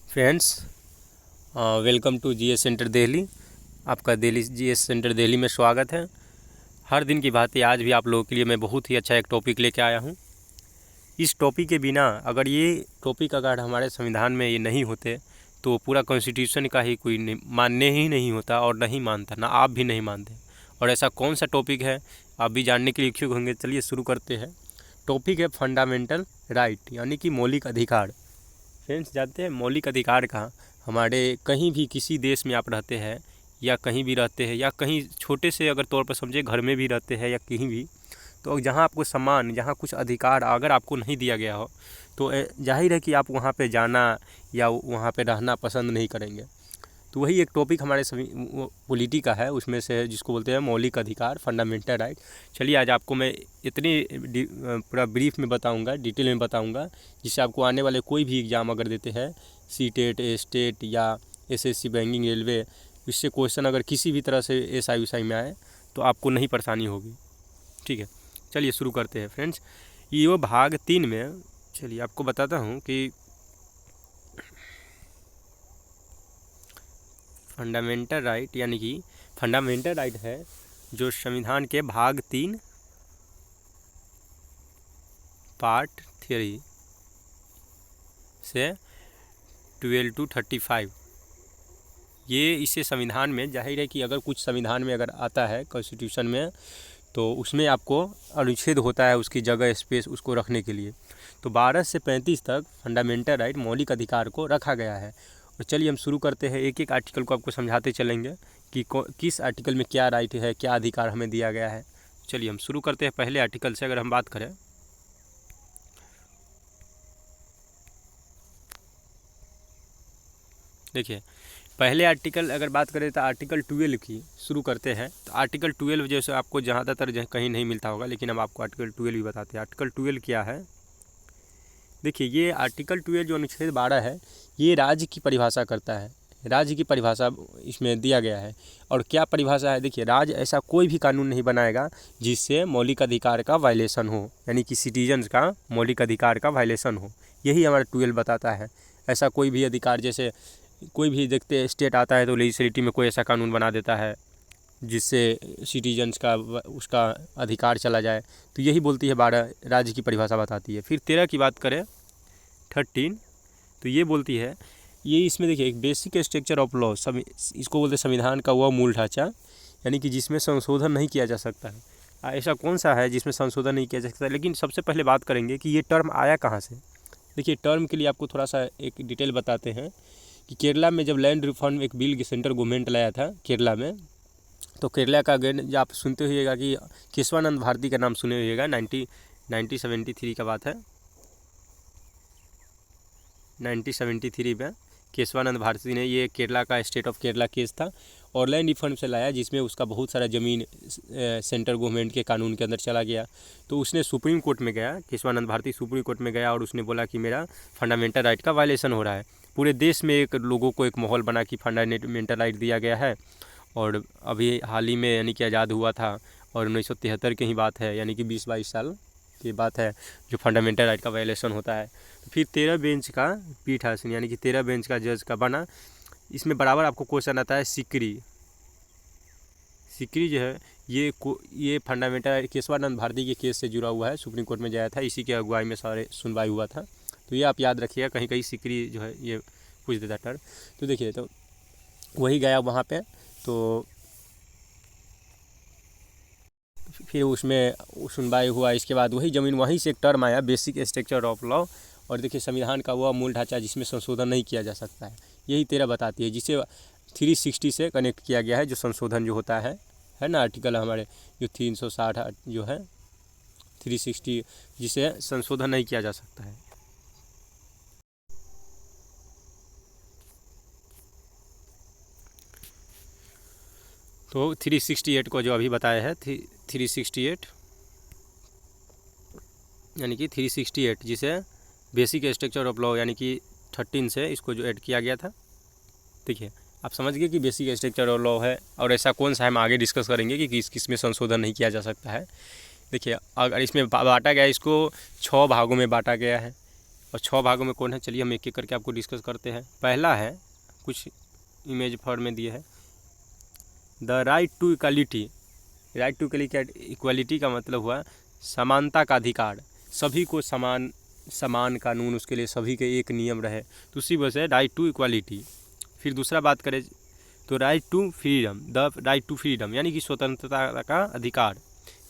Friends, welcome to GS centre Delhi. आपका Delhi GS centre Delhi में स्वागत है। हर दिन की भांति आज भी आप लोगों के लिए मैं बहुत ही अच्छा एक टॉपिक लेके आया हूँ। इस टॉपिक के बिना अगर हमारे संविधान में ये नहीं होते तो पूरा कॉन्स्टिट्यूशन का ही कोई मानने ही नहीं होता और नहीं मानता, ना आप भी नहीं मानते। और ऐसा कौन सा टॉपिक है आप भी जानने के लिए इच्छुक होंगे। चलिए शुरू करते हैं। टॉपिक है फंडामेंटल राइट, यानी कि मौलिक अधिकार। फ्रेंड्स, जानते हैं मौलिक अधिकार का हमारे कहीं भी किसी देश में आप रहते हैं या कहीं भी रहते हैं या कहीं छोटे से अगर तौर पर समझे घर में भी रहते हैं या कहीं भी, तो जहाँ आपको सम्मान, जहाँ कुछ अधिकार अगर आपको नहीं दिया गया हो तो जाहिर है कि आप वहाँ पे जाना या वहाँ पे रहना पसंद नहीं करेंगे। तो वही एक टॉपिक हमारे सभी पॉलिटी का है, उसमें से जिसको बोलते हैं मौलिक अधिकार, फंडामेंटल राइट। चलिए आज आपको मैं इतनी पूरा ब्रीफ में बताऊंगा, डिटेल में बताऊंगा, जिससे आपको आने वाले कोई भी एग्ज़ाम अगर देते हैं, सीटेट, स्टेट या एसएससी, बैंकिंग, रेलवे, इससे क्वेश्चन अगर किसी भी तरह से एसआई में आए तो आपको नहीं परेशानी होगी। ठीक है, चलिए शुरू करते हैं फ्रेंड्स। ये वो भाग 3 में, चलिए आपको बताता हूँ कि फंडामेंटल राइट, यानी कि फंडामेंटल राइट है जो संविधान के भाग 3 पार्ट 3 से 12 to 35, ये इसे संविधान में जाहिर है कि अगर कुछ संविधान में अगर आता है कॉन्स्टिट्यूशन में तो उसमें आपको अनुच्छेद होता है उसकी जगह, स्पेस उसको रखने के लिए। तो 12 से 35 तक फंडामेंटल राइट, मौलिक अधिकार को रखा गया है। और चलिए हम शुरू करते हैं, एक एक आर्टिकल को आपको समझाते चलेंगे कि किस आर्टिकल में क्या राइट है, क्या अधिकार हमें दिया गया है। चलिए हम शुरू करते हैं पहले आर्टिकल से। अगर हम बात करें, देखिए पहले आर्टिकल अगर बात करें तो आर्टिकल 12 की शुरू करते हैं। तो आर्टिकल 12 जैसे आपको ज़्यादातर कहीं नहीं मिलता होगा, लेकिन हम आपको आर्टिकल 12 भी बताते हैं। आर्टिकल 12 क्या है, देखिए ये आर्टिकल 12 जो अनुच्छेद 12 है, ये राज्य की परिभाषा करता है। राज्य की परिभाषा इसमें दिया गया है। और क्या परिभाषा है, देखिए राज्य ऐसा कोई भी कानून नहीं बनाएगा जिससे मौलिक अधिकार का वायलेशन हो, यानी कि सिटीजन्स का मौलिक अधिकार का वायलेशन हो। यही हमारा 12 बताता है। ऐसा कोई भी अधिकार, जैसे कोई भी देखते स्टेट आता है तो लेजिस्लेटिव में कोई ऐसा कानून बना देता है जिससे सिटीजन्स का उसका अधिकार चला जाए। तो यही बोलती है 12, राज्य की परिभाषा बताती है। फिर 13 की बात करें, 13, तो ये बोलती है, ये इसमें देखिए एक बेसिक स्ट्रक्चर ऑफ लॉ, इसको बोलते हैं संविधान का वह मूल ढांचा, यानी कि जिसमें संशोधन नहीं किया जा सकता है। ऐसा कौन सा है जिसमें संशोधन नहीं किया जा सकता। लेकिन सबसे पहले बात करेंगे कि ये टर्म आया कहाँ से। देखिए टर्म के लिए आपको थोड़ा सा एक डिटेल बताते हैं कि केरला में जब लैंड रिफॉर्म एक बिल सेंट्रल गवर्नमेंट लाया था केरला में, तो केरला का गवर्नर आप सुनते होइएगा कि केशवानंद भारती का नाम सुने होइएगा। 1973 का बात है। 1973 में केशवानंद भारती ने ये केरला का स्टेट ऑफ केरला केस था और लैंड रिफॉर्म से लाया, जिसमें उसका बहुत सारा ज़मीन सेंट्रल गवर्नमेंट के कानून के अंदर चला गया। तो उसने सुप्रीम कोर्ट में गया, केशवानंद भारती सुप्रीम कोर्ट में गया और उसने बोला कि मेरा फंडामेंटल राइट का वायलेशन हो रहा है। पूरे देश में एक लोगों को एक माहौल बना कि फंडामेंटल राइट दिया गया है। और अभी हाल ही में यानी कि आज़ाद हुआ था और 1973 की ही बात है, यानी कि 20-22 साल की बात है जो फंडामेंटल राइट का वायलेशन होता है। तो फिर 13 बेंच का पीठासन, यानी कि 13 बेंच का जज का बना। इसमें बराबर आपको क्वेश्चन आता है सिकरी जो है, ये फंडामेंटल केशवानंद भारती के केस से जुड़ा हुआ है, सुप्रीम कोर्ट में जाया था, इसी की अगुवाई में सारे सुनवाई हुआ था। तो ये आप याद रखिएगा, कहीं कहीं सिकरी जो है ये पूछ देता टर्म। तो देखिए, तो वही गया वहाँ पे, तो फिर उसमें सुनवाई हुआ। इसके बाद वही ज़मीन, वहीं से एक टर्म आया बेसिक स्ट्रक्चर ऑफ लॉ। और देखिए संविधान का वह मूल ढांचा जिसमें संशोधन नहीं किया जा सकता है, यही 13 बताती है, जिसे 360 से कनेक्ट किया गया है, जो संशोधन जो होता है ना, आर्टिकल हमारे जो 360 जो है 360, जिसे संशोधन नहीं किया जा सकता है। तो 368 को जो अभी बताया है, 368, यानी कि 368 जिसे बेसिक स्ट्रक्चर ऑफ लॉ यानी कि 13 से इसको जो ऐड किया गया था। देखिए आप समझ गए कि बेसिक स्ट्रक्चर ऑफ लॉ है, और ऐसा कौन सा है हम आगे डिस्कस करेंगे कि किस में संशोधन नहीं किया जा सकता है। देखिए अगर इसमें बांटा गया, इसको 6 भागों में बांटा गया है। और 6 भागों में कौन है, चलिए हम एक एक करके आपको डिस्कस करते हैं। पहला है, कुछ इमेज फॉर्म में दिए है, the right to equality. Right to equality का मतलब हुआ समानता का अधिकार, सभी को समान कानून, उसके लिए सभी के एक नियम रहे, तो उसी वजह से राइट टू इक्वालिटी। फिर दूसरा बात करें तो right to freedom, the right to freedom यानी कि स्वतंत्रता का अधिकार।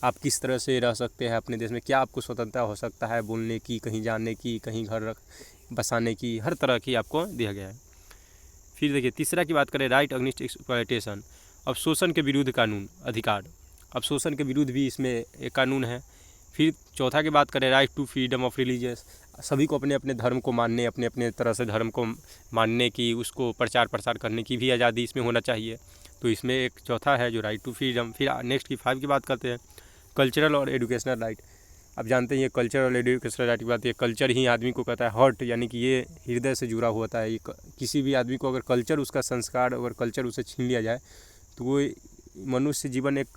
आप किस तरह से रह सकते हैं अपने देश में, क्या आपको स्वतंत्रता हो सकता है, बोलने की, कहीं जाने की, कहीं घर बसाने की, हर तरह की आपको दिया गया है। फिर देखिए तीसरा की बात करें, राइट अगेंस्ट एक्सप्लॉयटेशन, अब शोषण के विरुद्ध कानून अधिकार, अब शोषण के विरुद्ध भी इसमें एक कानून है। फिर चौथा की बात करें, right to freedom of religious, सभी को अपने अपने धर्म को मानने, अपने अपने तरह से धर्म को मानने की, उसको प्रचार प्रसार करने की भी आज़ादी इसमें होना चाहिए, तो इसमें एक चौथा है जो राइट टू फ्रीडम। फिर नेक्स्ट की 5 की बात करते हैं, कल्चरल और एजुकेशनल राइट। आप जानते हैं ये कल्चर और एजुकेशनल राइट की बात, ये कल्चर ही आदमी को कहता है हर्ट, यानी कि ये हृदय से जुड़ा होता है। ये किसी भी आदमी को अगर कल्चर, उसका संस्कार, अगर कल्चर उसे छीन लिया जाए तो वो मनुष्य जीवन एक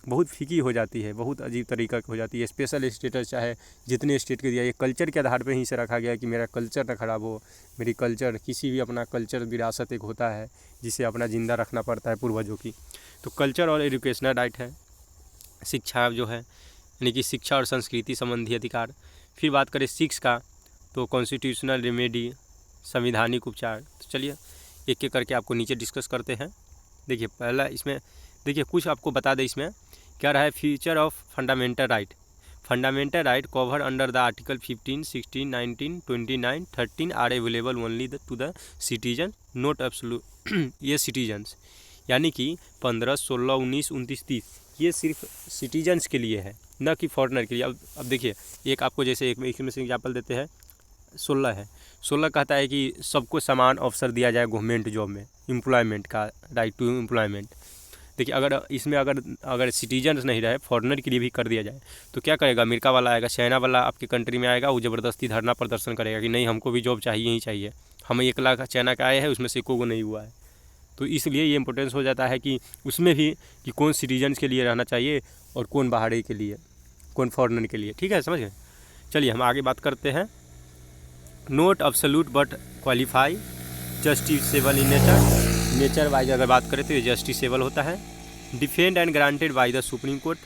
बहुत फीकी हो जाती है, बहुत अजीब तरीका की हो जाती है। स्पेशल स्टेटस चाहे जितने स्टेट के दिया, ये कल्चर के आधार पर ही इसे रखा गया है कि मेरा कल्चर ना खराब हो, मेरी कल्चर, किसी भी अपना कल्चर विरासत एक होता है जिसे अपना ज़िंदा रखना पड़ता है पूर्वजों की। तो कल्चर और एजुकेशनल राइट है, शिक्षा जो है यानी कि शिक्षा और संस्कृति संबंधी अधिकार। फिर बात करें 6 का तो कॉन्स्टिट्यूशनल रेमेडी, संवैधानिक उपचार। तो चलिए एक एक करके आपको नीचे डिस्कस करते हैं। देखिए पहला इसमें देखिए कुछ आपको बता दें इसमें क्या रहा है, feature of fundamental right. Fundamental right cover under the article 15, 16, 19, 29, 13 are available only to the citizen not absolute. ये सिटीजन्स यानी कि 15, 16, 19, 29, 30 ये सिर्फ सिटीजन्स के लिए है, न कि फॉरेनर के लिए। अब देखिए एक आपको जैसे एक में से एग्जाम्पल देते हैं, 16 है, 16 कहता है कि सबको समान अवसर दिया जाए गवर्नमेंट जॉब में, एम्प्लॉयमेंट का राइट टू एम्प्लॉयमेंट। देखिए अगर इसमें अगर सिटीजन्स नहीं रहे, फॉरेनर के लिए भी कर दिया जाए तो क्या करेगा, अमेरिका वाला आएगा, चाइना वाला आपके कंट्री में आएगा, वो ज़बरदस्ती धरना प्रदर्शन करेगा कि नहीं हमको भी जॉब चाहिए ही चाहिए, हम 1 लाख चाइना का आए हैं उसमें से को नहीं हुआ है। तो इसलिए ये इंपॉर्टेंस हो जाता है कि उसमें भी कि कौन सिटीजन्स के लिए रहना चाहिए और कौन बाहरी के लिए, कौन फॉरेनर के लिए। ठीक है, समझ गए। चलिए हम आगे बात करते हैं, note absolute but qualify, justiciable in nature wise अगर बात करें तो ये जस्टिसेबल होता है। Defend and granted by the supreme court,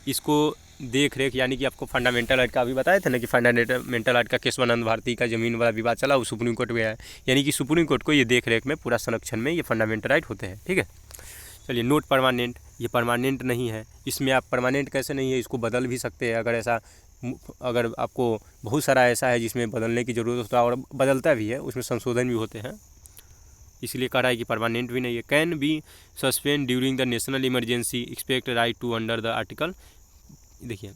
इसको देख रेख यानी कि आपको फंडामेंटल राइट का अभी बताया था ना कि फंडामेंटल राइट का केशवानंद भारती का ज़मीन वाला विवाद चला, वो सुप्रीम कोर्ट में है, यानी कि सुप्रीम कोर्ट को ये देख रेख में पूरा संरक्षण में ये फंडामेंटल राइट होते हैं। ठीक है, चलिए नोट परमानेंट, ये परमानेंट नहीं है, इसमें आप परमानेंट कैसे नहीं है, इसको बदल भी सकते हैं अगर आपको बहुत सारा ऐसा है जिसमें बदलने की ज़रूरत होता है और बदलता भी है, उसमें संशोधन भी होते हैं, इसलिए कह रहा है कि परमानेंट भी नहीं है। Can be suspend during the national emergency expect right to under the article, देखिए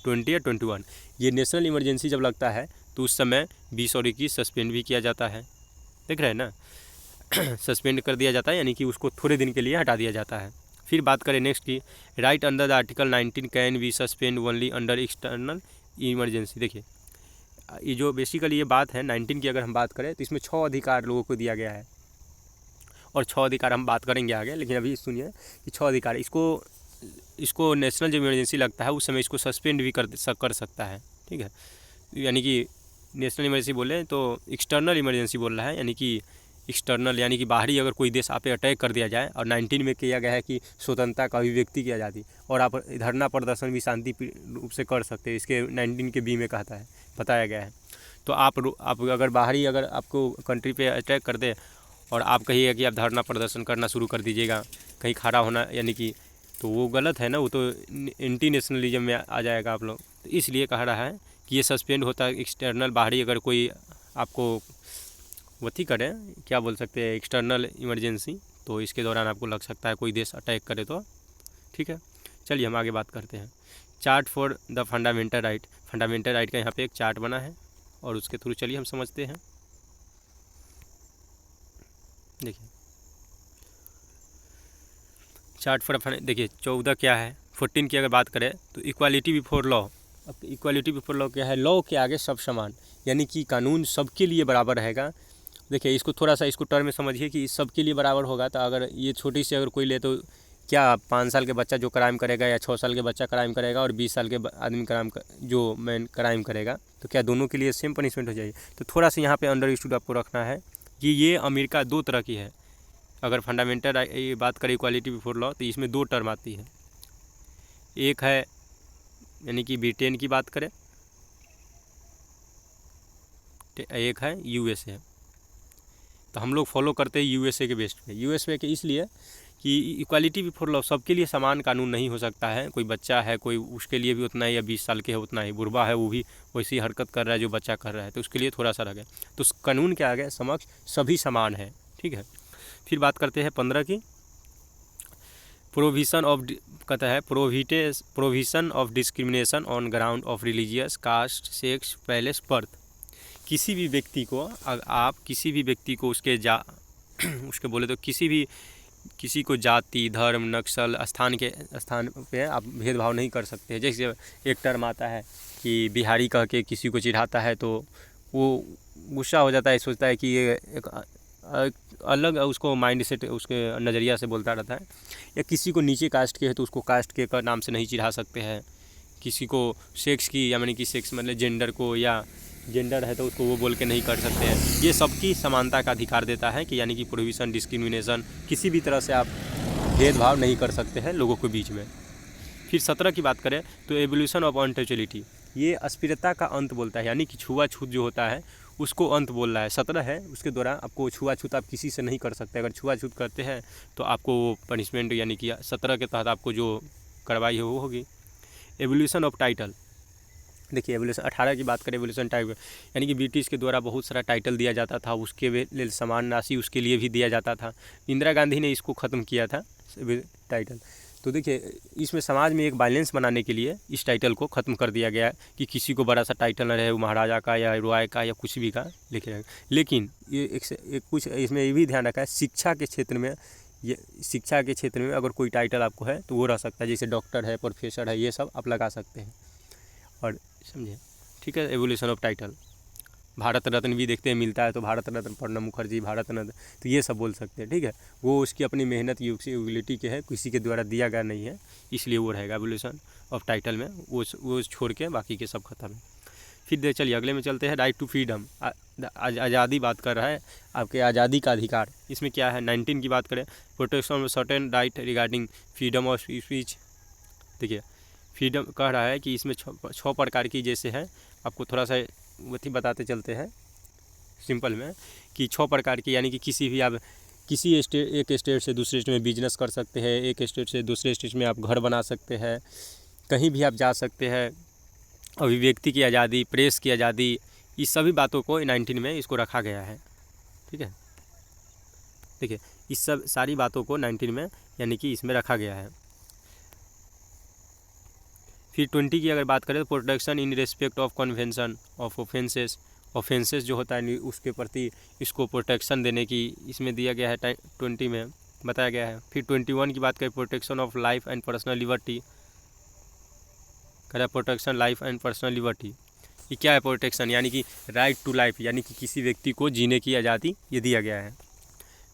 20 या 21, ये नेशनल इमरजेंसी जब लगता है तो उस समय 20 और 21 सस्पेंड भी किया जाता है, देख रहे हैं ना सस्पेंड कर दिया जाता है यानी कि उसको थोड़े दिन के लिए हटा दिया जाता है। फिर बात करें नेक्स्ट की, right under the article 19 can be suspend only under external emergency. देखिए ये जो बेसिकली ये बात है 19 की अगर हम बात करें तो इसमें 6 अधिकार लोगों को दिया गया है और 6 अधिकार हम बात करेंगे आगे, लेकिन अभी सुनिए कि 6 अधिकार इसको नेशनल जब इमरजेंसी लगता है उस समय इसको सस्पेंड भी कर सकता है। ठीक है, यानी कि नेशनल इमरजेंसी बोले तो एक्सटर्नल इमरजेंसी बोल रहा है, यानी कि एक्सटर्नल यानी कि बाहरी अगर कोई देश आप पे अटैक कर दिया जाए, और 19 में किया गया है कि स्वतंत्रता का अभिव्यक्ति की आज़ादी, और आप धरना प्रदर्शन भी शांति रूप से कर सकते हैं, इसके 19 के बी में कहता है, बताया गया है। तो आप अगर बाहरी अगर आपको कंट्री पे अटैक कर दे और आप कहिएगा कि आप धरना प्रदर्शन करना शुरू कर दीजिएगा, कहीं खड़ा होना, यानी कि तो वो गलत है ना, वो तो एंटी नेशनलिज्म में आ जाएगा आप लोग। तो इसलिए कह रहा है कि ये सस्पेंड होता है एक्सटर्नल, बाहरी अगर कोई आपको वही करे, क्या बोल सकते हैं, एक्सटर्नल इमरजेंसी, तो इसके दौरान आपको लग सकता है कोई देश अटैक करे तो। ठीक है, चलिए हम आगे बात करते हैं, chart for the fundamental right. Fundamental right का यहाँ पे एक चार्ट बना है और उसके थ्रू चलिए हम समझते हैं। देखिए चार्ट फॉर देखिए 14 क्या है, 14 की अगर बात करें तो इक्वालिटी बिफोर लॉ। अब इक्वालिटी बिफोर लॉ क्या है, लॉ के आगे सब समान, यानी कि कानून सबके लिए बराबर रहेगा। देखिए इसको थोड़ा सा इसको टर्म में समझिए कि सबके लिए बराबर होगा, तो अगर ये छोटी सी अगर कोई ले तो क्या 5 साल के बच्चा जो क्राइम करेगा या 6 साल के बच्चा क्राइम करेगा और 20 साल के आदमी जो मैन क्राइम करेगा, तो क्या दोनों के लिए सेम पनिशमेंट हो जाएगी? तो थोड़ा सा यहाँ पे अंडरस्टूड आपको रखना है कि ये अमेरिका 2 तरह की है। अगर फंडामेंटल ये बात करें इक्वालिटी बिफोर लॉ, तो इसमें 2 टर्म आती है। एक है यानी कि ब्रिटेन की बात करें, एक है यूएसए। तो हम लोग फॉलो करते हैं यूएसए के बेस्ट पे। यूएसए के इसलिए कि इक्वालिटी बिफोर लॉ, सबके लिए समान कानून नहीं हो सकता है। कोई बच्चा है, कोई उसके लिए भी उतना ही, या 20 साल के है उतना ही, बुढ़वा है वो भी वैसी हरकत कर रहा है जो बच्चा कर रहा है, तो उसके लिए थोड़ा सा रह तो कानून के आगे समक्ष सभी समान है। ठीक है। फिर बात करते हैं 15 की। प्रोविज़न ऑफ कहता है provision of discrimination on ground of religious, caste, sex, place, birth. किसी भी व्यक्ति को आप किसी भी व्यक्ति को उसके बोले तो किसी को जाति, धर्म, नस्ल, स्थान पे आप भेदभाव नहीं कर सकते। जैसे एक टर्म आता है कि बिहारी कह के किसी को चिढ़ाता है तो वो गुस्सा हो जाता है, सोचता है कि ये एक अलग उसको माइंड सेट, उसके नज़रिया से बोलता रहता है। या किसी को नीचे कास्ट के है तो उसको कास्ट के का नाम से नहीं चिढ़ा सकते हैं। किसी को सेक्स की, या मानी कि सेक्स मतलब जेंडर को, या जेंडर है तो उसको वो बोल के नहीं कर सकते हैं। ये सबकी समानता का अधिकार देता है कि यानी कि प्रोहिबिशन, डिस्क्रिमिनेशन, किसी भी तरह से आप भेदभाव नहीं कर सकते हैं लोगों के बीच में। फिर 17 की बात करें तो एवोल्यूशन ऑफ अनटचेबिलिटी, ये अस्पृश्यता का अंत बोलता है, यानी कि छुआछूत जो होता है उसको अंत बोल रहा है। 17 है, उसके द्वारा आपको छुआछूत आप किसी से नहीं कर सकते। अगर छुआछूत करते हैं तो आपको वो पनिशमेंट यानी कि 17 के तहत आपको जो कार्रवाई है वो होगी। एवोल्यूशन ऑफ टाइटल, देखिए एवोल्यूशन 18 की बात करें, एवोल्यूशन टाइटल यानी कि ब्रिटिश के द्वारा बहुत सारा टाइटल दिया जाता था, उसके लिए समान राशि उसके लिए भी दिया जाता था। इंदिरा गांधी ने इसको ख़त्म किया था टाइटल। तो देखिए इसमें समाज में एक बैलेंस बनाने के लिए इस टाइटल को ख़त्म कर दिया गया कि किसी को बड़ा सा टाइटल न रहे, वो महाराजा का या रॉय का या कुछ भी का लिखे रहे। लेकिन ये एक कुछ इसमें ये भी ध्यान रखा है, शिक्षा के क्षेत्र में अगर कोई टाइटल आपको है तो वो रह सकता है, जैसे डॉक्टर है, प्रोफेसर है, ये सब आप लगा सकते हैं। और समझे, ठीक है। Evolution of title, Bharat Ratna भी देखते हैं मिलता है, तो भारत रत्न प्रणब मुखर्जी, भारत रत्न, तो ये सब बोल सकते हैं। ठीक है, वो उसकी अपनी मेहनत यूटिलिटी के है, किसी के द्वारा दिया गया नहीं है, इसलिए वो रहेगा एवोल्यूशन ऑफ टाइटल में। वो छोड़ के बाकी के सब खत्म है। फिर चलिए अगले में चलते हैं। राइट टू फ्रीडम, आज़ादी बात कर रहा है, आपके आज़ादी का अधिकार। इसमें क्या है, 19 की बात करें, protection of certain right regarding freedom of speech. देखिए फ्रीडम कह रहा है कि इसमें 6 प्रकार की जैसे है, आपको थोड़ा सा वही बताते चलते हैं सिंपल में कि 6 प्रकार की, यानी कि किसी भी आप एक स्टेट से दूसरे स्टेट में बिजनेस कर सकते हैं, एक स्टेट से दूसरे स्टेट में आप घर बना सकते हैं, कहीं भी आप जा सकते हैं, अभिव्यक्ति की आज़ादी, प्रेस की आज़ादी, इस सभी बातों को 19 में इसको रखा गया है। ठीक है, देखिए इस सब सारी बातों को 19 में यानी कि इसमें रखा गया है। फिर 20 की अगर बात करें तो protection in respect of convention of offences जो होता है उसके प्रति इसको प्रोटेक्शन देने की इसमें दिया गया है, 20 में बताया गया है। फिर 21 की बात करें, protection of life and personal liberty, कह रहा है protection life and personal liberty. ये क्या है प्रोटेक्शन, यानी कि राइट टू लाइफ, यानी कि किसी व्यक्ति को जीने की आज़ादी ये दिया गया है।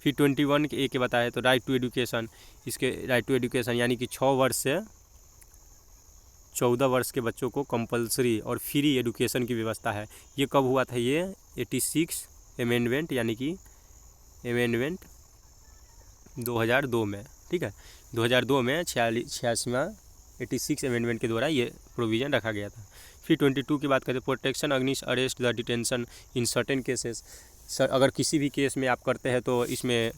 फिर 21 के ए के बताया तो राइट टू एजुकेशन, इसके राइट टू एजुकेशन यानी कि 6 वर्ष से 14 वर्ष के बच्चों को कंपलसरी और फ्री एजुकेशन की व्यवस्था है। ये कब हुआ था, ये 86 अमेंडमेंट यानी कि अमेंडमेंट 2002 में। ठीक है, 2002 में 86वां 86 अमेंडमेंट के द्वारा ये प्रोविज़न रखा गया था। फिर 22 की बात करें, protection against arrest the detention in certain cases. Sir अगर किसी भी केस में आप करते हैं तो इसमें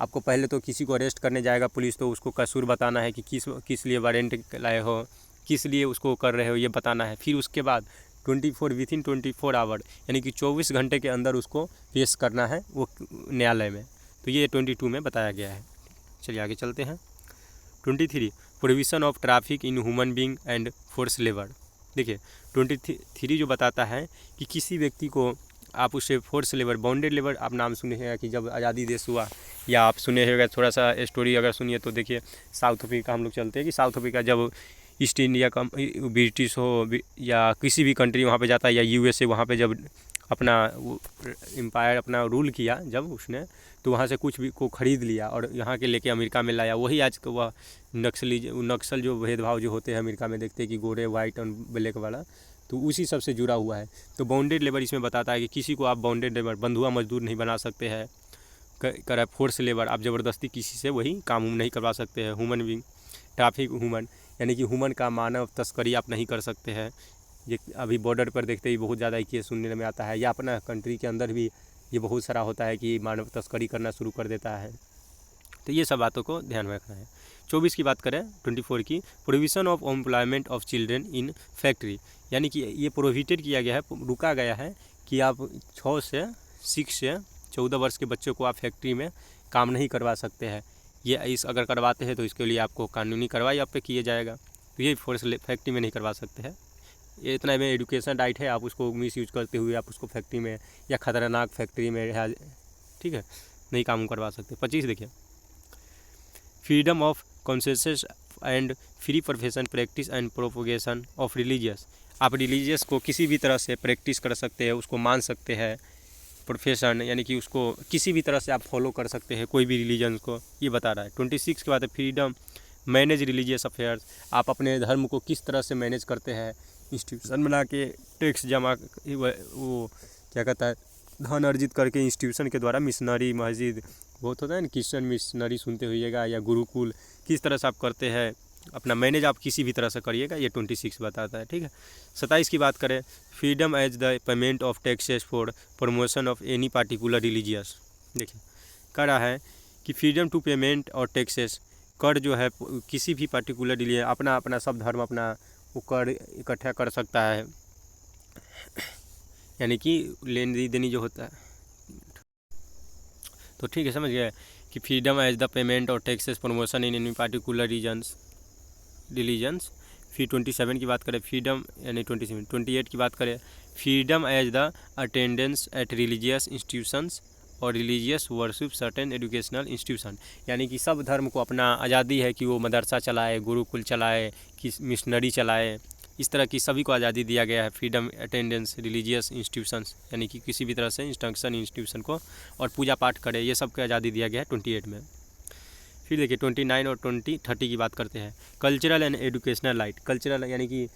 आपको पहले तो किसी को अरेस्ट करने जाएगा पुलिस, तो उसको कसूर बताना है कि किस लिए वारंट लाए हो, किस लिए उसको कर रहे हो, ये बताना है। फिर उसके बाद 24 आवर यानी कि 24 घंटे के अंदर उसको पेश करना है वो न्यायालय में। तो ये 22 में बताया गया है। चलिए आगे चलते हैं। 23 prohibition of traffic in human being and force labour. देखिए 23 जो बताता है कि किसी व्यक्ति को आप उससे फोर्स लेबर, बाउंडेड लेबर, आप नाम सुने हैं कि जब आज़ादी देश हुआ, या आप सुने होगा थोड़ा सा स्टोरी अगर सुनिए तो देखिए साउथ अफ्रीका हम लोग चलते हैं कि साउथ अफ्रीका जब ईस्ट इंडिया का ब्रिटिश हो या किसी भी कंट्री वहाँ पे जाता है, या यूएसए वहाँ पे जब अपना वो एम्पायर अपना रूल किया जब उसने, तो वहाँ से कुछ भी को ख़रीद लिया और यहाँ के लेके अमेरिका में लाया। वही आज का वह नक्सल जो भेदभाव जो होते हैं अमेरिका में, देखते हैं कि गोरे वाइट और ब्लैक वाला, तो उसी सब से जुड़ा हुआ है। तो बॉन्डेड लेबर इसमें बताता है कि किसी को आप बॉन्डेड लेबर बंधुआ मजदूर नहीं बना सकते हैं। करे फोर्स लेबर, आप ज़बरदस्ती किसी से वही काम नहीं करवा सकते हैं। ह्यूमन बींग ट्रैफिक ह्यूमन, यानी कि ह्यूमन का मानव तस्करी आप नहीं कर सकते हैं। ये अभी बॉर्डर पर देखते ही बहुत ज़्यादा केस सुनने में आता है, या अपना कंट्री के अंदर भी ये बहुत सारा होता है कि मानव तस्करी करना शुरू कर देता है। तो ये सब बातों को ध्यान में रखना है। 24 की बात करें, 24 की, provision of employment of children in factory, यानी कि ये प्रोहिबिटेड किया गया है, रुका गया है कि आप 6 से 14 वर्ष के बच्चों को आप फैक्ट्री में काम नहीं करवा सकते हैं। ये इस अगर करवाते हैं तो इसके लिए आपको कानूनी कार्रवाई आप पे किया जाएगा। तो ये फोर्स फैक्ट्री में नहीं करवा सकते हैं। ये इतना में एजुकेशन राइट है, आप उसको मिस यूज करते हुए आप उसको फैक्ट्री में या खतरनाक फैक्ट्री में, ठीक है, नहीं काम करवा सकते। 25 देखिए, freedom of consensus and free profession practice and propagation of religious, आप रिलीजियस को किसी भी तरह से प्रैक्टिस कर सकते हैं, उसको मान सकते हैं। प्रोफेशन यानी कि उसको किसी भी तरह से आप फॉलो कर सकते हैं, कोई भी रिलीजन को, ये बता रहा है। 26 के बाद है फ्रीडम मैनेज रिलीजियस अफेयर्स, आप अपने धर्म को किस तरह से मैनेज करते हैं, इंस्टीट्यूशन बना के टैक्स जमा, वो क्या कहता है, धन अर्जित करके इंस्टीट्यूशन के द्वारा, मिशनरी मस्जिद बहुत होता है ना, क्रिश्चियन मिशनरी सुनते होइएगा, या गुरुकुल, किस तरह से आप करते हैं अपना मैनेज, आप किसी भी तरह से करिएगा, ये 26 बताता है। ठीक है, 27 की बात करें, freedom as the payment of taxes for promotion of any particular religious, देखिए कह रहा है कि फ्रीडम टू पेमेंट और टैक्सेस, कर जो है किसी भी पार्टिकुलर रिलीजन, अपना अपना सब धर्म अपना वो कर इकट्ठा कर सकता है, यानी कि लेन देनी जो होता है। तो ठीक है, समझ गए कि फ्रीडम एज द पेमेंट और taxes promotion in any particular religions. फिर 27 की बात करें, फ्रीडम यानी 28 की बात करें, freedom as the attendance at religious institutions और religious worship certain educational institution, यानी कि सब धर्म को अपना आज़ादी है कि वो मदरसा चलाए, गुरुकुल चलाए, कि मिशनरी चलाए, इस तरह की सभी को आज़ादी दिया गया है। फ्रीडम अटेंडेंस रिलीजियस इंस्टीट्यूशंस, यानी कि किसी भी तरह से इंस्ट्रक्शन इंस्टीट्यूशन को और पूजा पाठ करे, ये सब को आज़ादी दिया गया है 28 में। फिर देखिए 29 और 30 की बात करते हैं, cultural and educational right, cultural यानी कि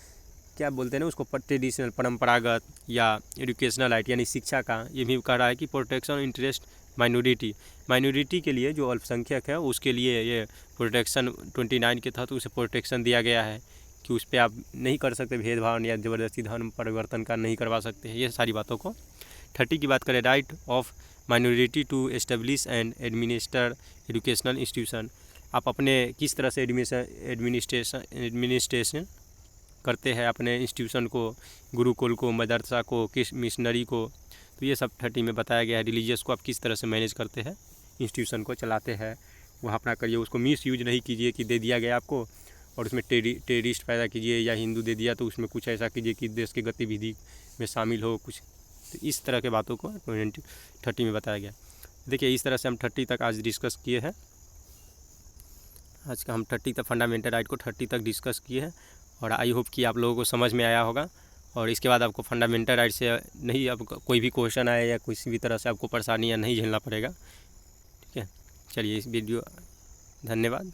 क्या बोलते हैं ना उसको, ट्रेडिशनल परंपरागत या एजुकेशनल राइट यानी शिक्षा का, ये भी कह रहा है कि प्रोटेक्शन इंटरेस्ट माइनॉरिटी के लिए, जो अल्पसंख्यक है उसके लिए ये प्रोटेक्शन 29 के तहत उसे प्रोटेक्शन दिया गया है कि उस पर आप नहीं कर सकते भेदभाव या ज़बरदस्ती धर्म परिवर्तन का नहीं करवा सकते हैं, ये सारी बातों को। 30 की बात करें, right of minority to establish and administer educational institution, आप अपने किस तरह से एडमिनिस्ट्रेशन करते हैं अपने इंस्टीट्यूशन को, गुरुकुल को, मदरसा को, किस मिशनरी को, तो ये सब 30 में बताया गया है। रिलीजियस को आप किस तरह से मैनेज करते हैं, इंस्टीट्यूशन को चलाते हैं, वहाँ अपना करिए, उसको मिस यूज नहीं कीजिए कि दे दिया गया आपको और उसमें टेररिस्ट पैदा कीजिए, या हिंदू दे दिया तो उसमें कुछ ऐसा कीजिए कि देश की गतिविधि में शामिल हो कुछ, तो इस तरह के बातों को 30 में बताया गया। देखिए इस तरह से हम 30 तक आज डिस्कस किए हैं। आज का हम 30 तक फंडामेंटल राइट को 30 तक डिस्कस किए हैं, और आई होप कि आप लोगों को समझ में आया होगा। और इसके बाद आपको फंडामेंटल राइट से नहीं, अब कोई भी क्वेश्चन आए या किसी भी तरह से आपको परेशानियाँ नहीं झेलना पड़ेगा। ठीक है, चलिए इस वीडियो, धन्यवाद।